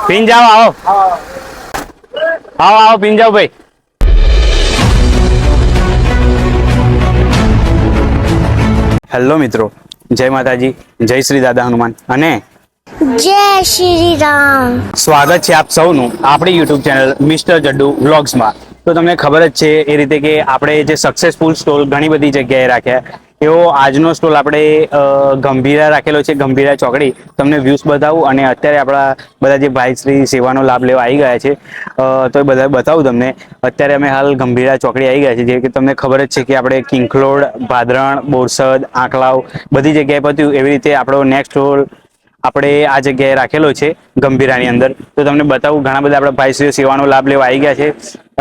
Pin જાઓ, આવો આવો આવો પીન જાઓ ભાઈ. હેલો મિત્રો, જય માતાજી, જય શ્રી દાદા હનુમાન અને જય શ્રી રામ. સ્વાગત છે આપ સૌનું આપણી યુટ્યુબ ચેનલ મિસ્ટર જડ્ડુ વ્લોગ્સમાં. તો તમને ખબર જ છે એ રીતે કે આપણે જે સક્સેસફુલ સ્ટોલ ઘણી બધી જગ્યાએ રાખ્યા, એવો આજનો સ્ટોલ આપણે ગંભીરા રાખેલો છે, ગંભીરા ચોકડી. તમને વ્યૂઝ બતાવું અને અત્યારે આપણા બધા જે ભાઈશ્રી સેવાનો લાભ લેવા આવી ગયા છે, તો એ બધા બતાવું તમને. અત્યારે અમે હાલ ગંભીરા ચોકડી આવી ગયા છે, જે કે તમને ખબર જ છે કે આપણે કિંખલોડ, ભાદરણ, બોરસદ, આંકલાવ બધી જગ્યાએ પત્યું, એવી રીતે આપણો નેક્સ્ટ સ્ટોલ આપણે આ જગ્યાએ રાખેલો છે ગંભીરાની અંદર. તો તમને બતાવું, ઘણા બધા આપણા ભાઈશ્રીઓ સેવાનો લાભ લેવા આવી ગયા છે.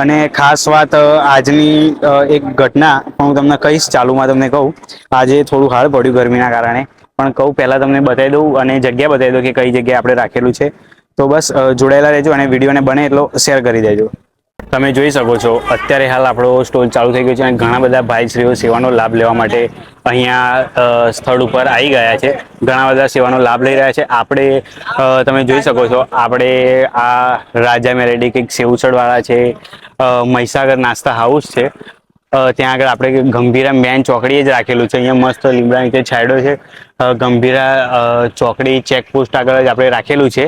અને ખાસ વાત આજની એક ઘટના પણ હું તમને કહીશ, ચાલુમાં તમને કહું. આજે થોડું હાર્ડ પડ્યું ગરમીના કારણે, પણ કહું પહેલા તમને બતાવી દઉં અને જગ્યા બતાવી દઉં કે કઈ જગ્યાએ આપણે રાખેલું છે. તો બસ જોડાયેલા રહેજો અને વિડીયોને બને એટલો શેર કરી દેજો. તમે જોઈ શકો છો અત્યારે હાલ આપણો સ્ટોલ ચાલુ થઈ ગયો છે અને ઘણા બધા ભાઈશ્રીઓ સેવાનો લાભ લેવા માટે અહીંયા સ્થળ ઉપર આવી ગયા છે. ઘણા બધા સેવાનો લાભ લઈ રહ્યા છે. આપણે તમે જોઈ શકો છો, આપણે આ રાજા મેલેડી કંઈક સેવસળ વાળા છે, મહીસાગર નાસ્તા હાઉસ છે, ત્યાં આગળ આપણે ગંભીરા મેન ચોકડીએ જ રાખેલું છે. અહીંયા મસ્ત લીમડા નીચે છાંયડો છે. ગંભીરા ચોકડી ચેકપોસ્ટ આગળ જ આપણે રાખેલું છે.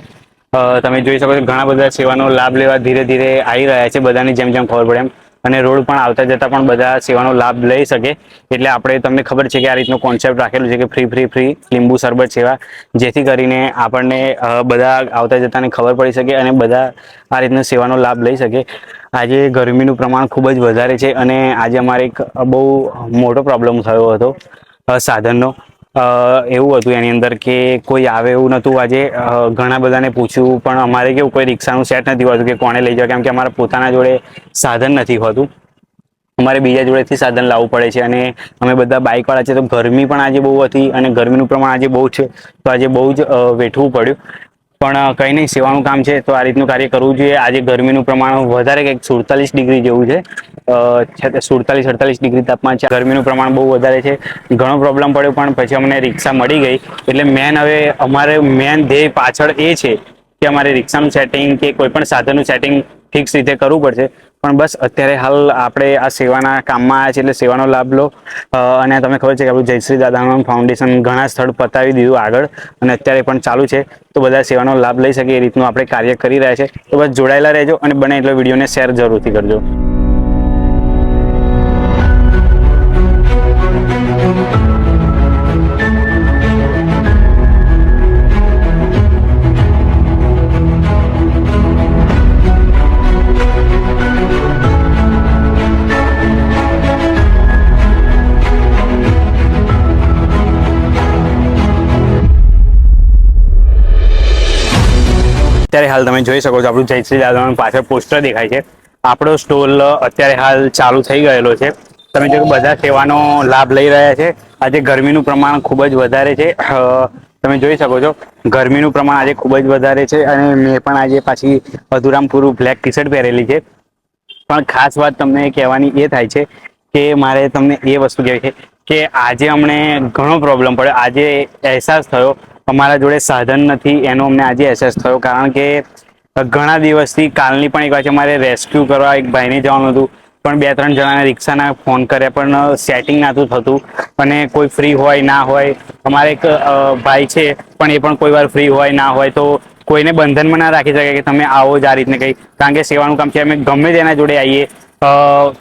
તમે જોઈ શકો છો ઘણા બધા સેવાનો લાભ લેવા ધીરે ધીરે આવી રહ્યા છે, બધાની જેમ જેમ ખબર પડે એમ. અને રોડ પણ આવતા જતા પણ બધા સેવાનો લાભ લઈ શકે. એટલે આપણે, તમને ખબર છે કે આ રીતનો કોન્સેપ્ટ રાખેલું છે કે ફ્રી ફ્રી ફ્રી લીંબુ શરબત સેવા, જેથી કરીને આપણને બધા આવતા જતાને ખબર પડી શકે અને બધા આ રીતનો સેવાનો લાભ લઈ શકે. આજે ગરમીનું પ્રમાણ ખૂબ જ વધારે છે અને આજે અમારે એક બહુ મોટો પ્રોબ્લેમ થયો હતો સાધનનો. એવું હતું એની અંદર કે કોઈ આવે એવું નહોતું. આજે ઘણા બધાને પૂછ્યું, પણ અમારે કેવું કોઈ રિક્ષાનું સેટ નથી હોતું કે કોને લઈ જાવ, કેમ કે અમારા પોતાના જોડે સાધન નથી હોતું. અમારે બીજા જોડેથી સાધન લાવવું પડે છે અને અમે બધા બાઇકવાળા છે. તો ગરમી પણ આજે બહુ હતી અને ગરમીનું પ્રમાણ આજે બહુ છે, તો આજે બહુ જ વેઠવું પડ્યું. પણ કંઈ નહીં, સેવાનું કામ છે તો આ રીતનું કાર્ય કરવું જોઈએ. આજે ગરમીનું પ્રમાણ વધારે, કંઈક 47 ડિગ્રી જેવું છે, 47-48 ડિગ્રી તાપમાન છે. ગરમીનું પ્રમાણ બહુ વધારે છે, ઘણો પ્રોબ્લેમ પડ્યો. પણ પછી અમને રિક્ષા મળી ગઈ. એટલે મેન, હવે અમારે મેન ધ્યેય પાછળ એ છે કે અમારે રિક્ષાનું સેટિંગ કે કોઈ પણ સાધનનું સેટિંગ ફિક્સ રીતે કરવું પડશે. પણ બસ અત્યારે હાલ આપણે આ સેવાના કામમાં આવ્યા છે, એટલે સેવાનો લાભ લો. અને તમને ખબર છે કે આપણું જયશ્રી દાદા હનુમાન ફાઉન્ડેશન ઘણા સ્થળ પતાવી દીધું આગળ, અને અત્યારે પણ ચાલુ છે. તો બધા સેવાનો લાભ લઈ શકે એ રીતનું આપણે કાર્ય કરી રહ્યા છે. તો બસ જોડાયેલા રહેજો અને બને એટલો વિડીયોને શેર જરૂરથી કરજો. અત્યારે હાલ તમે જોઈ શકો છો, આપણું જયશ્રી દાદાનું પાછળ પોસ્ટર દેખાય છે. આપણો સ્ટોલ અત્યારે હાલ ચાલુ થઈ ગયેલો છે. તમે જો બધા સેવાનો લાભ લઈ રહ્યા છે. આજે ગરમીનું પ્રમાણ ખૂબ જ વધારે છે. તમે જોઈ શકો છો ગરમીનું પ્રમાણ આજે ખૂબ જ વધારે છે અને મેં પણ આજે પાછી અધુરામ પૂરું બ્લેક ટી શર્ટ પહેરેલી છે. પણ ખાસ વાત તમને કહેવાની એ થાય છે કે મારે તમને એ વસ્તુ કહેવી છે કે આજે અમને ઘણો પ્રોબ્લેમ પડ્યો. આજે અહેસાસ થયો, અમારા જોડે સાધન નથી એનો અમને આજે અહેસાસ થયો. કારણ કે ઘણા દિવસથી, કાલની પણ એક વાત છે, અમારે રેસ્ક્યુ કરવા એક ભાઈને જવાનું હતું, પણ 2-3 જણાને રિક્ષાના ફોન કર્યા પણ સેટિંગ નહોતું થતું. અને કોઈ ફ્રી હોય ના હોય. અમારે એક ભાઈ છે, પણ એ પણ કોઈ વાર ફ્રી હોય ના હોય, તો કોઈને બંધનમાં ના રાખી શકે કે તમે આવો જ આ રીતને કંઈ. કારણ કે સેવાનું કામ છે, અમે ગમે તેના જોડે આવીએ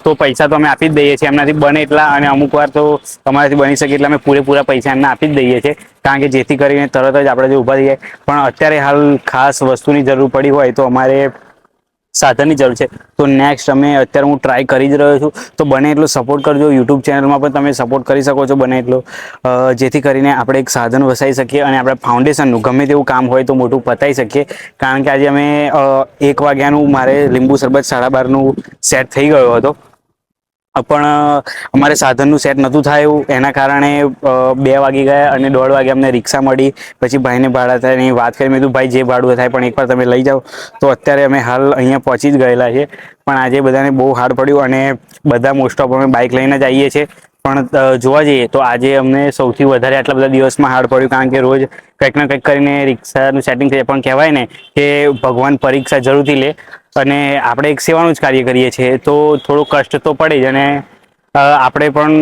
તો પૈસા તો અમે આપી જ દઈએ છીએ. એમનાથી બને એટલા, અને અમુક વાર તો અમારાથી બની શકે એટલે અમે પૂરેપૂરા પૈસા એમને આપી જ દઈએ છીએ. કારણ કે જેથી કરીને તરત જ આપણે જે ઊભા થઈ જાય. પણ અત્યારે હાલ ખાસ વસ્તુની જરૂર પડી હોય તો અમારે સાધનની જરૂર છે. તો નેક્સ્ટ અત્યારે હું ટ્રાય કરી જ રહ્યો છું. તો બને એટલો સપોર્ટ કરજો. યુટ્યુબ ચેનલમાં પણ તમે સપોર્ટ કરી શકો છો બને એટલો, જેથી કરીને આપણે એક સાધન વસાવી શકીએ અને આપણે ફાઉન્ડેશનનું ગમે તેવું કામ હોય તો મોટું પતાવી શકીએ. કારણ કે આજે અમે 1 વાગ્યાનું મારે લીંબુ શરબત 12:30નું સેટ થઈ ગયો હતો, પણ અમારે સાધનનું સેટ નહોતું થાય એવું. એના કારણે 2 વાગી ગયા અને 1:30 વાગે અમને રિક્ષા મળી. પછી ભાઈને ભાડા થાય એની વાત કરી, મેં કીધું ભાઈ જે ભાડું થાય પણ એકવાર તમે લઈ જાઓ. તો અત્યારે અમે હાલ અહીંયા પહોંચી જ ગયેલા છે. પણ આજે બધાને બહુ હાર્ડ પડ્યું અને બધા મોસ્ટ ઓફ અમે બાઇક લઈને જ આવીએ છીએ. પણ જોવા જઈએ તો આજે અમને સૌથી વધારે આટલા બધા દિવસમાં હાર્ડ પડ્યું, કારણ કે રોજ કંઈક ના કંઈક કરીને રિક્ષાનું સેટિંગ થઈ જાય. પણ કહેવાય ને કે ભગવાન પરીક્ષા જરૂરથી લે, અને આપણે એક સેવાનું જ કાર્ય કરીએ છીએ તો થોડું કષ્ટ તો પડે જ. અને આપણે પણ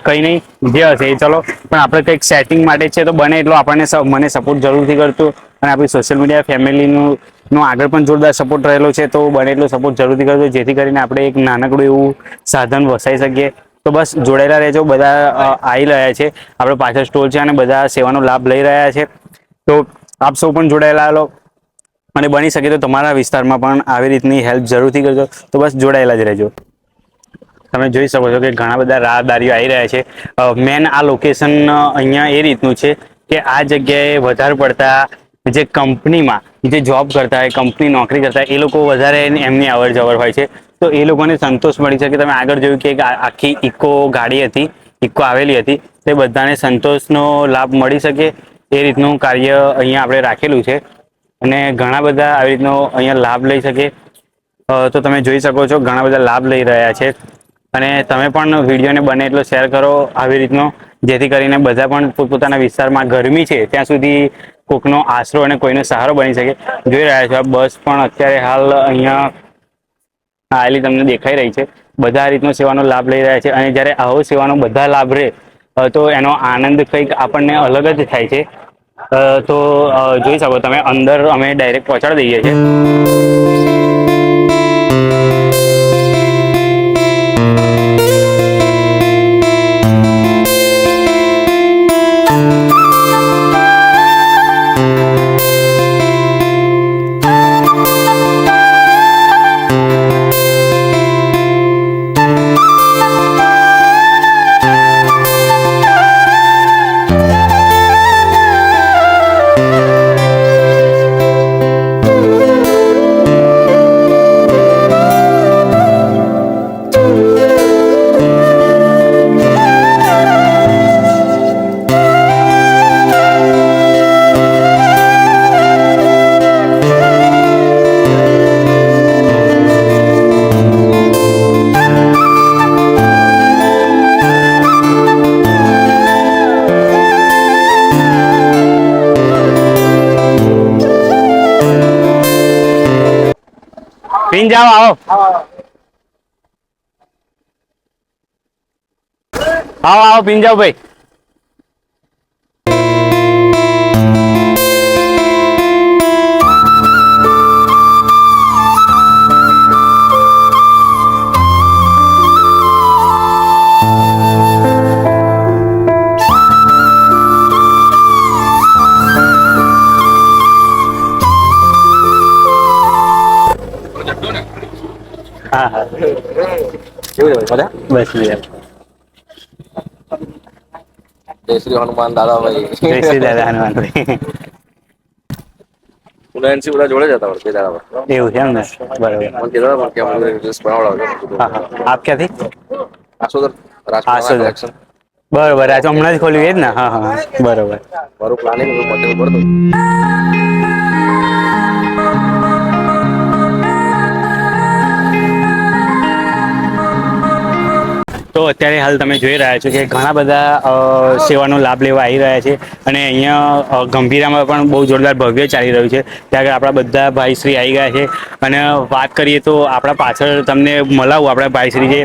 કંઈ નહીં, જે હશે એ ચલો, પણ આપણે કંઈક સેટિંગ માટે છે તો બને એટલો આપણને મને સપોર્ટ જરૂરથી કરતો. અને આપણી સોશિયલ મીડિયા ફેમિલીનું આગળ પણ જોરદાર સપોર્ટ રહેલો છે, તો બને એટલો સપોર્ટ જરૂરથી કરજો, જેથી કરીને આપણે એક નાનકડું એવું સાધન વસાવી શકીએ. તો બસ જોડાયેલા રહેજો. બધા આવી રહ્યા છે, આપણે પાછળ સ્ટોલ છે અને બધા સેવાનો લાભ લઈ રહ્યા છે. તો આપ સૌ પણ જોડાયેલા લો, અને બની શકે તો તમારા વિસ્તારમાં પણ આવી રીતની હેલ્પ જરૂરથી કરજો. તો બસ જોડાયેલા જ રહેજો. તમે જોઈ શકો છો કે ઘણા બધા રાહદારીઓ આવી રહ્યા છે. મેન આ લોકેશન અહીંયા એ રીતનું છે કે આ જગ્યાએ વધારે પડતા જે કંપનીમાં જે જોબ કરતા હોય, કંપની નોકરી કરતા હોય, એ લોકો વધારે એમની અવર જવર હોય છે. તો એ લોકોને સંતોષ મળી શકે. તમે આગળ જોયું કે આખી ઇકો ગાડી હતી, ઇકો આવેલી હતી, તે બધાને સંતોષનો લાભ મળી શકે એ રીતનું કાર્ય અહીંયા આપણે રાખેલું છે. અને ઘણા બધા આવી રીતનો અહીંયા લાભ લઈ શકે. તો તમે જોઈ શકો છો ઘણા બધા લાભ લઈ રહ્યા છે. અને તમે પણ વિડીયોને બને એટલો શેર કરો આવી રીતનો, જેથી કરીને બધા પણ પોતપોતાના વિસ્તારમાં ગરમી છે ત્યાં સુધી કોકનો આશરો અને કોઈનો સહારો બની શકે. જોઈ રહ્યા છો આ બસ પણ અત્યારે હાલ અહીંયા આવેલી તમને દેખાઈ રહી છે. બધા આ રીતનો સેવાનો લાભ લઈ રહ્યા છે. અને જ્યારે આવો સેવાનો બધા લાભ રહે તો એનો આનંદ કંઈક આપણને અલગ જ થાય છે. તો જોઈ શકો તમે, અંદર અમે ડાયરેક્ટ પહોંચાડી દઈએ છીએ. પીન જાઓ, આવો આવો આવો, પીન જાઓ ભાઈ. હા હા, કેવું છે બધા? બસ મજા. જય શ્રી હનુમાન દાદા ભાઈ. જય શ્રી દાદા હનુમાન ભાઈ. ઉદયનસિંહ બધા જોડે જતા હોય દાદા પર. એવું છે એમ ને? બરોબર. મને કીધા કે અમને ઇન્ટરેસ્ટ બનાવડાવજો. હા હા. આપ ક્યાંથી? આસોદર રાજપુરા આસોદર. કલેક્શન. બરોબર. આ તો હમણાં જ ખોલ્યું એ જ ને? હા હા, બરોબર. મારું પ્લાનિંગ હતું પટેલ પર તો. તો અત્યારે હાલ તમે જોઈ રહ્યા છો કે ઘણા બધા સેવાનો લાભ લેવા આવી રહ્યા છે. અને અહીંયા ગંભીરામાં પણ બહુ જોરદાર ભવ્ય ચાલી રહ્યું છે. ત્યાં આગળ આપણા બધા ભાઈશ્રી આવી ગયા છે. અને વાત કરીએ તો આપણા પાછળ તમને મળાવું, આપણા ભાઈશ્રી જે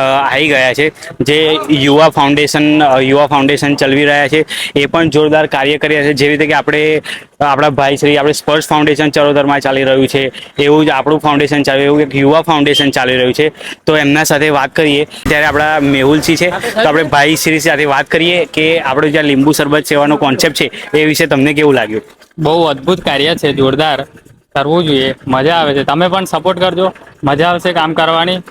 આવી ગયા છે, જે યુવા ફાઉન્ડેશન ચલાવી રહ્યા છે. એ પણ જોરદાર કાર્ય કરી રહ્યા છે. જેવી રીતે કે આપણા ભાઈશ્રી આપણે સ્પર્શ ફાઉન્ડેશન ચરોતરમાં ચાલી રહ્યું છે, એવું જ આપણું ફાઉન્ડેશન ચાલી રહ્યું, એક યુવા ફાઉન્ડેશન ચાલી રહ્યું છે. તો એમના સાથે વાત કરીએ ત્યારે આપણા મેહુલસિંહ છે, તો આપણે ભાઈશ્રી સાથે વાત કરીએ કે આપણું જ્યાં લીંબુ શરબત સેવાનો કોન્સેપ્ટ છે એ વિશે તમને કેવું લાગ્યું? બહુ અદ્ભુત કાર્ય છે, જોરદાર કરવું જોઈએ, મજા આવે છે. તમે પણ સપોર્ટ કરજો, મજા આવશે કામ કરવાની.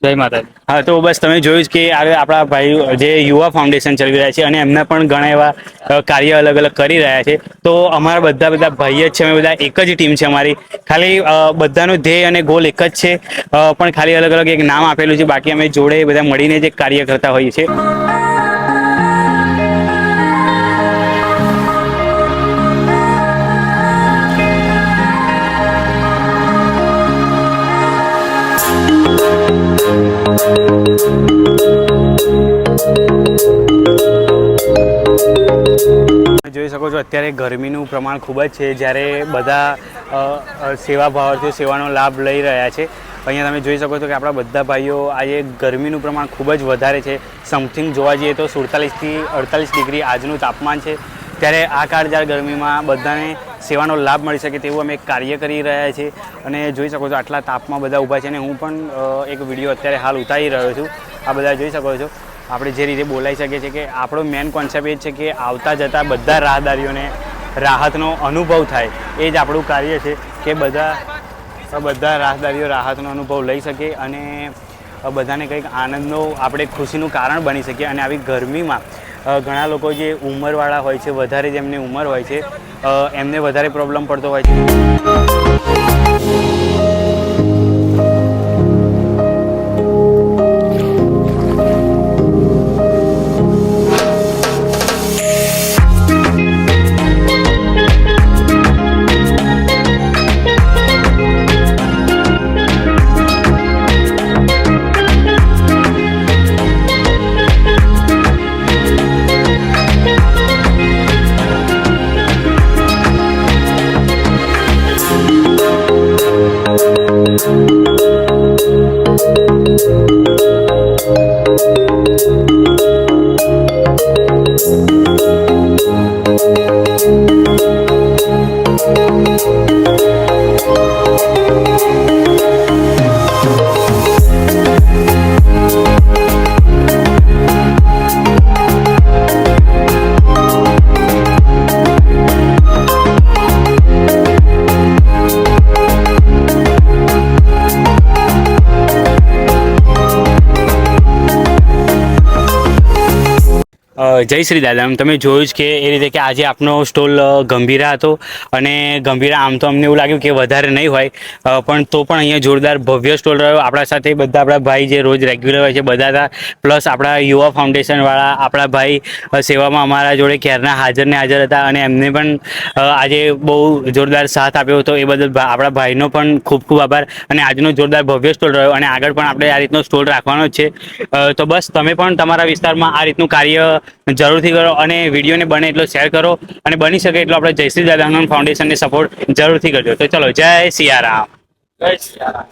જય માતાજી. હા, તો બસ તમે જોયું જ કે આપણા ભાઈ જે યુવા ફાઉન્ડેશન ચલાવી રહ્યા છે અને એમના પણ ઘણા એવા કાર્ય અલગ અલગ કરી રહ્યા છે. તો અમારા બધા ભાઈ જ છે, અમે બધા એક જ ટીમ છે અમારી. ખાલી બધાનું ધ્યેય અને ગોલ એક જ છે, પણ ખાલી અલગ અલગ એક નામ આપેલું છે. બાકી અમે જોડે બધા મળીને જ કાર્ય કરતા હોઈએ છીએ. જોઈ શકો છો અત્યારે ગરમીનું પ્રમાણ ખૂબ જ છે, જ્યારે બધા સેવા ભાવથી સેવાનો લાભ લઈ રહ્યા છે. અહીંયા તમે જોઈ શકો છો કે આપણા બધા ભાઈઓ આજે ગરમીનું પ્રમાણ ખૂબ જ વધારે છે. સમથિંગ જોવા જઈએ તો 47થી 48 ડિગ્રી આજનું તાપમાન છે. ત્યારે આ કાળઝાળ ગરમીમાં બધાને સેવાનો લાભ મળી શકે તેવું અમે કાર્ય કરી રહ્યા છીએ. અને જોઈ શકો છો આટલા તાપમાં બધા ઊભા છે, અને હું પણ એક વિડીયો અત્યારે હાલ ઉતારી રહ્યો છું. આ બધા જોઈ શકો છો આપણે જે રીતે બોલાવી શકીએ છીએ કે આપણો મેઇન કોન્સેપ્ટ એ જ છે કે આવતા જતા બધા રાહદારીઓને રાહતનો અનુભવ થાય. એ જ આપણું કાર્ય છે કે બધા રાહદારીઓ રાહતનો અનુભવ લઈ શકે અને બધાને કંઈક આનંદનો આપણે ખુશીનું કારણ બની શકીએ. અને આવી ગરમીમાં ઘણા લોકો જે ઉંમરવાળા હોય છે, વધારે જેમની ઉંમર હોય છે, એમને વધારે પ્રોબ્લેમ પડતો હોય છે. જય શ્રી દાદા. તમે જોયું જ કે એ રીતે કે આજે આપનો સ્ટોલ ગંભીરા હતો, અને ગંભીરા આમ તો અમને એવું લાગ્યું કે વધારે નહીં હોય, પણ તો પણ અહીંયા જોરદાર ભવ્ય સ્ટોલ રહ્યો. આપણા સાથે બધા આપણા ભાઈ જે રોજ રેગ્યુલર હોય છે બધા હતા, પ્લસ આપણા યુવા ફાઉન્ડેશનવાળા આપણા ભાઈ સેવામાં અમારા જોડે ક્યારના હાજર હતા, અને એમને પણ આજે બહુ જોરદાર સાથ આપ્યો હતો. એ બદલ આપણા ભાઈનો પણ ખૂબ ખૂબ આભાર. અને આજનો જોરદાર ભવ્ય સ્ટોલ રહ્યો, અને આગળ પણ આપણે આ રીતનો સ્ટોલ રાખવાનો જ છે. તો બસ તમે પણ તમારા વિસ્તારમાં આ રીતનું કાર્ય જરૂરથી કરો, અને વિડીયોને બને એટલો શેર કરો, અને બની શકે એટલો આપણે જયશ્રી દાદા હનુમાન ફાઉન્ડેશનને સપોર્ટ જરૂરથી કરજો. તો ચલો, જય સિયારામ. જય સિયારામ.